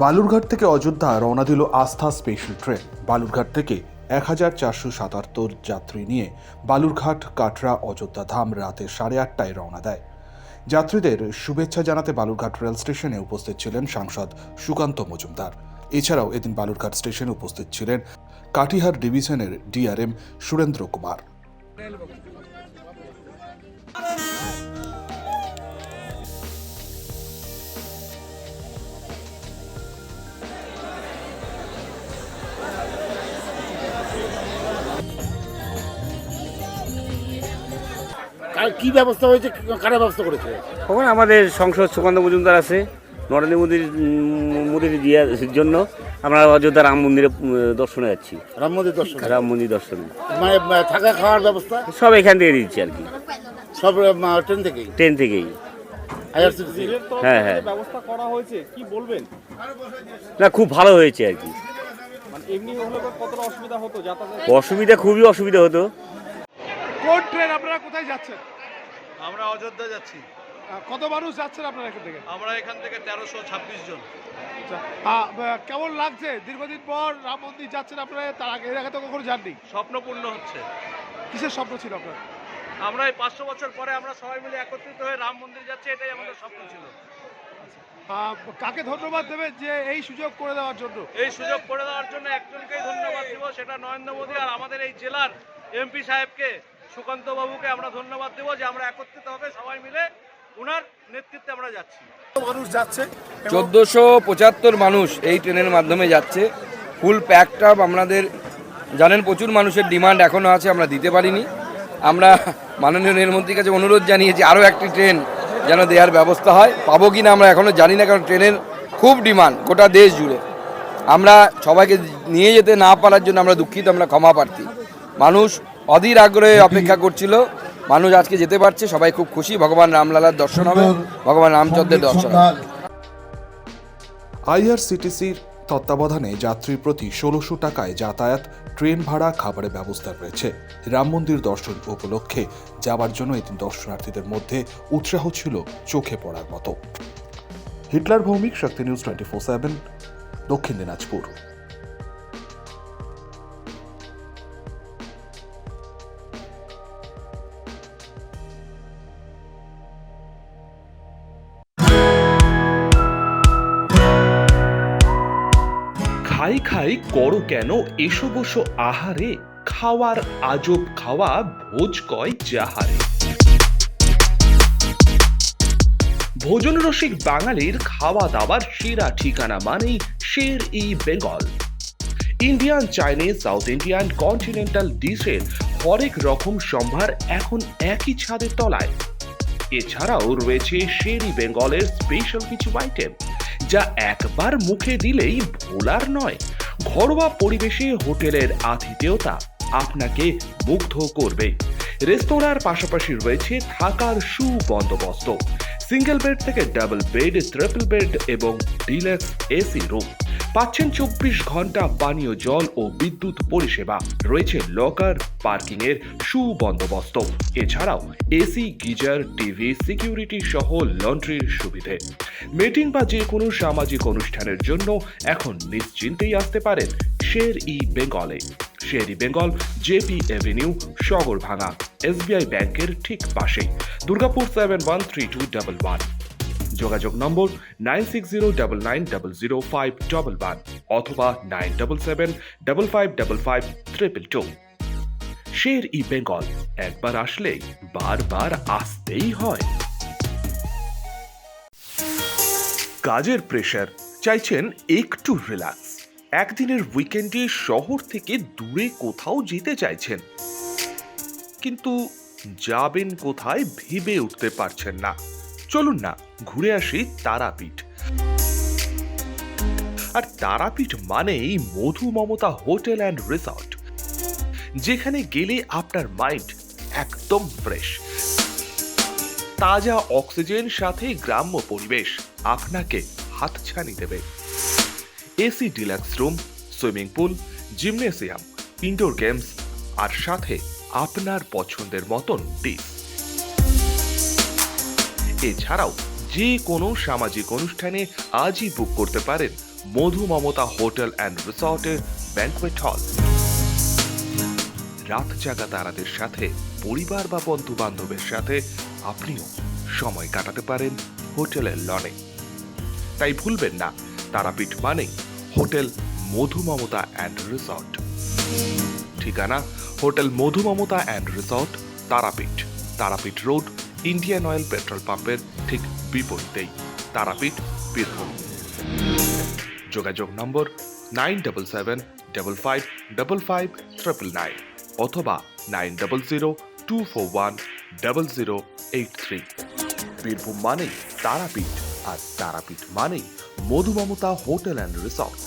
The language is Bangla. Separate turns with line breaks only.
বালুরঘাট থেকে অযোধ্যা রওনা দিল আস্থা স্পেশাল ট্রেন। বালুরঘাট থেকে 1477 যাত্রী নিয়ে বালুরঘাট কাটরা অযোধ্যা ধাম রাতে 8:30টায় রওনা দেয়। যাত্রীদের শুভেচ্ছা জানাতে বালুরঘাট রেল স্টেশনে উপস্থিত ছিলেন সাংসদ সুকান্ত মজুমদার। এছাড়াও এদিন বালুরঘাট স্টেশনে উপস্থিত ছিলেন কাটিহার ডিভিশনের ডিআরএম সুরেন্দ্র কুমার।
কি ব্যবস্থা হয়েছে, কারা ব্যবস্থা করেছে?
ওখানে আমাদের সংসদ সুকান্ত মজুমদার আছে। নরেন্দ্র মোদীর দিয়ার জন্য আমরা অযোধ্যা রাম মন্দিরে দর্শনে যাচ্ছি।
রাম মন্দির দর্শন,
রাম মন্দির দর্শনে
মানে থাকা খাওয়ার ব্যবস্থা
সব এখান থেকে দিচ্ছি আর কি,
সব ট্রেন থেকেই IRCTC।
হ্যাঁ হ্যাঁ,
ব্যবস্থা করা হয়েছে, কি বলবেন?
না খুব ভালো হয়েছে আর কি।
মানে এমনি হলে কতটা অসুবিধা হতো যাতায়াতে?
অসুবিধা খুবই অসুবিধা হতো।
কোন ট্রেন? আপনারা কোথায় যাচ্ছেন?
আমরা অযোধ্যা যাচ্ছি।
কত মানুষ যাচ্ছেন আপনারা এখান থেকে?
আমরা এখান থেকে 1326 জন।
আচ্ছা, কেমন লাগছে দীর্ঘদিন পর রাম মন্দির যাচ্ছেন আপনারা? তার আগে এর আগে তো কখনো যাননি।
স্বপ্নপূর্ণ হচ্ছে।
কিসের স্বপ্ন ছিল আপনার?
আমরা এই 500 বছর পরে আমরা সবাই মিলে একত্রিত হয়ে রাম মন্দির যাচ্ছি, এটাই আমাদের স্বপ্ন ছিল।
কাকে ধন্যবাদ দেবেন যে এই সুযোগ করে দেওয়ার জন্য?
এই সুযোগ করে দেওয়ার জন্য একজনকেই ধন্যবাদ দিব, সেটা নরেন্দ্র মোদী আর আমাদের এই জেলার এমপি সাহেবকে, সুকান্ত বাবুকে আমরা ধন্যবাদ দেব যে আমরা একত্রিত হবে সবাই মিলে ওনার নেতৃত্বে আমরা যাচ্ছি।
মানুষ যাচ্ছে,
1475 মানুষ এই ট্রেনের মাধ্যমে যাচ্ছে। ফুল প্যাকড আপ। আপনাদের জানেন প্রচুর মানুষের ডিমান্ড এখনও আছে, আমরা দিতে পারিনি। আমরা মাননীয় রেলমন্ত্রীর কাছে অনুরোধ জানিয়েছি আরও একটি ট্রেন যেন দেওয়ার ব্যবস্থা হয়। পাবো কি না আমরা এখনও জানি না, কারণ ট্রেনের খুব ডিমান্ড গোটা দেশ জুড়ে। আমরা সবাইকে নিয়ে যেতে না পারার জন্য আমরা দুঃখিত, আমরা ক্ষমা প্রার্থী। মানুষ অধীর আগ্রহে অপেক্ষা করছিল, মানুষ আজকে যেতে পারছে, সবাই খুব খুশি। ভগবান রামলালার দর্শন হবে, ভগবান রামচন্দ্রের দর্শন হবে।
আইআরসিটিসির তত্ত্বাবধানে যাত্রীর প্রতি 1600 টাকায় যাতায়াত, ট্রেন ভাড়া, খাবারের ব্যবস্থা রয়েছে। রাম মন্দির দর্শন উপলক্ষে যাওয়ার জন্য এদিন দর্শনার্থীদের মধ্যে উৎসাহ ছিল চোখে পড়ার মতো। হিটলার ভৌমিক, শক্তি নিউজ 24/7, দক্ষিণ দিনাজপুর।
খাই খাই করো কেন এসো বসো আহারে, খাওয়ার আজব খাওয়া ভোজ কয় যাহারে। ভোজন রসিক বাঙালির খাওয়া দাওয়ার সেরা ঠিকানা মানেই Sher e Bengal. Indian, Chinese, South Indian, continental ডিশের হরেক রকম সম্ভার এখন একই ছাদের তলায়। এছাড়াও রয়েছে শের ই বেঙ্গলের স্পেশাল কিছু আইটেম যা একবার মুখে দিলেই ভোলার নয়। ঘরোয়া পরিবেশে হোটেলের আতিথেয়তা আপনাকে মুগ্ধ করবে। রেস্তোরাঁর পাশাপাশি রয়েছে থাকার সুবন্দোবস্ত। সিঙ্গেল বেড থেকে ডাবল বেড, ট্রিপল বেড এবং ডিলাক্স এসি রুম। পাচ্ছেন 24 ঘন্টা পানীয় জল ও বিদ্যুৎ পরিষেবা। রয়েছে লকার, পার্কিং এর সুবন্দোবস্ত। এছাড়াও এসি, গিজার, টিভি, সিকিউরিটি সহ লন্ড্রির সুবিধে। মিটিং বা যে কোনো সামাজিক অনুষ্ঠানের জন্য এখন নিশ্চিন্তেই আসতে পারেন শের ই বেঙ্গলে। Sher e Bengal, JP avenue, Sagarbhanga, SBI ব্যাংকের ঠিক পাশেই, দুর্গাপুর 713211। যোগাযোগ নম্বর 9609900511 অথবা 9775555222। শের ই বেঙ্গল, একবার আসলে বারবার আসতেই হয়। কাজের প্রেশার, চাইছেন একটু রিল্যাক্স। একদিনের উইকেন্ডে শহর থেকে দূরে কোথাও যেতে চাইছেন, কিন্তু যাবেন কোথায় ভেবে উঠতে পারছেন না। চলুন না ঘুরে আসি তারাপীঠ। আর তারাপীঠ মানেই মধু মমতা হোটেল অ্যান্ড রিসর্ট, যেখানে গেলে আপনার মাইন্ড একদম ফ্রেশ। তাজা অক্সিজেন সাথে গ্রাম্য পরিবেশ আপনাকে হাতছানি দেবে। AC deluxe room, swimming pool, gymnasium, indoor games আর সাথে আপনার পছন্দের মতন ডিশ। এছাড়াও যে কোনো সামাজিক অনুষ্ঠানে আজই বুক করতে পারেন মধু মমতা হোটেল অ্যান্ড রিসর্টের ব্যাংকোয়েট হল। রাত জাগা তারাদের সাথে পরিবার বা বন্ধু বান্ধবের সাথে আপনিও সময় কাটাতে পারেন হোটেলের লনে। তাই ভুলবেন না, তারাপীঠ মানেই hotel Madhu Mamata and resort. ঠিকানা hotel Madhu Mamata and resort, Tarapith, Tarapith road, Indian oil petrol পাম্পের ঠিক বিপরীতেই, তারাপীঠ, বীরভূম। যোগাযোগ নম্বর 9775555599 অথবা 9002410083। বীরভূম মানেই তারাপীঠ, আর তারাপীঠ মানেই মধু মমতা হোটেল অ্যান্ড রিসর্ট।